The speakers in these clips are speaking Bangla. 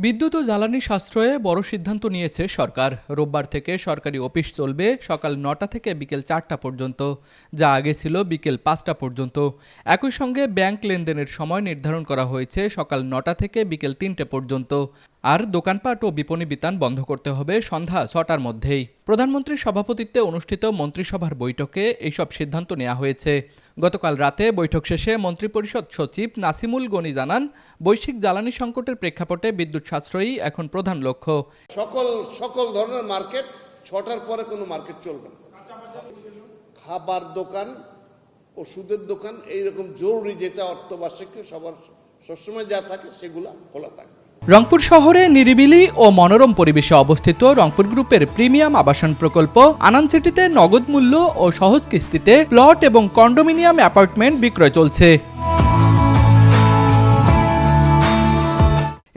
বিদ্যুৎ ও জ্বালানি সাশ্রয়ে বড় সিদ্ধান্ত নিয়েছে সরকার। রোববার থেকে সরকারি অফিস চলবে সকাল ৯টা থেকে বিকেল ৪টা পর্যন্ত, যা আগে ছিল বিকেল ৫টা পর্যন্ত। একই সঙ্গে ব্যাংক লেনদেনের সময় নির্ধারণ করা হয়েছে সকাল ৯টা থেকে বিকেল ৩টে পর্যন্ত। আর দোকানপাট ও বিপণী বিতান বন্ধ করতে হবে সন্ধ্যা ৬টার মধ্যেই। প্রধানমন্ত্রীর সভাপতিত্বে অনুষ্ঠিত মন্ত্রিসভার বৈঠকে এইসব সিদ্ধান্ত নেওয়া হয়েছে। গতকাল রাতে বৈঠক শেষে মন্ত্রিপরিষদ সচিব নাসিমুল গনি জানান, বৈশ্বিক জ্বালানি সংকটের প্রেক্ষাপটে বিদ্যুৎ সাশ্রয়ই এখন প্রধান লক্ষ্য। সকল ধরনের মার্কেট ৬টার পরে কোনো মার্কেট চলবে না। খাবার দোকান, ওষুধের দোকান, এইরকম জরুরি যেটা অত্যাবশ্যক সবার সবসময় যা থাকে সেগুলা খোলা থাকে। রংপুর শহরে নিরিবিলি ও মনোরম পরিবেশে অবস্থিত রংপুর গ্রুপের প্রিমিয়াম আবাসন প্রকল্প আনান সিটিতে নগদ মূল্য ও সহজ কিস্তিতে প্লট এবং কন্ডোমিনিয়াম অ্যাপার্টমেন্ট বিক্রয় চলছে।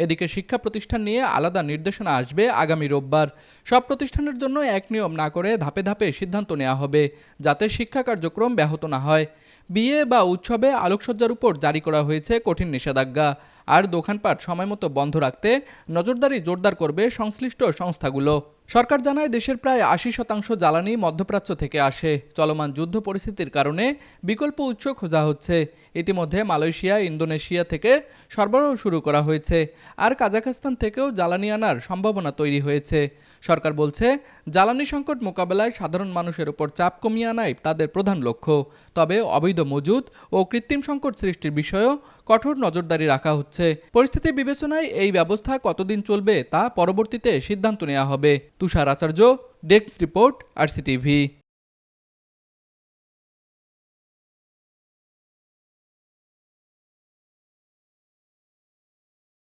এদিকে শিক্ষা প্রতিষ্ঠান নিয়ে আলাদা নির্দেশনা আসবে আগামী রোববার। সব প্রতিষ্ঠানের জন্য এক নিয়ম না করে ধাপে ধাপে সিদ্ধান্ত নেওয়া হবে, যাতে শিক্ষা কার্যক্রম ব্যাহত না হয়। বিয়ে বা উৎসবে আলোকসজ্জার উপর জারি করা হয়েছে কঠিন নিষেধাজ্ঞা। আর দোকানপাট সময়মতো বন্ধ রাখতে নজরদারি জোরদার করবে সংশ্লিষ্ট সংস্থাগুলো। সরকার জানায়, দেশের প্রায় ৮০% জ্বালানি মধ্যপ্রাচ্য থেকে আসে। চলমান যুদ্ধ পরিস্থিতির কারণে বিকল্প উৎস খোঁজা হচ্ছে। ইতিমধ্যে মালয়েশিয়া, ইন্দোনেশিয়া থেকে সরবরাহ শুরু করা হয়েছে। আর কাজাখস্তান থেকেও জ্বালানি আনার সম্ভাবনা তৈরি হয়েছে। সরকার বলছে, জ্বালানি সংকট মোকাবেলায় সাধারণ মানুষের উপর চাপ কমিয়ে আনাই তাদের প্রধান লক্ষ্য। তবে অবৈধ মজুদ ও কৃত্রিম সংকট সৃষ্টির বিষয়েও কঠোর নজরদারি রাখা হচ্ছে। পরিস্থিতি বিবেচনায় এই ব্যবস্থা কতদিন চলবে তা পরবর্তীতে সিদ্ধান্ত নেওয়া হবে। তুষার আচার্য, ডেস্ক রিপোর্ট, RCTV।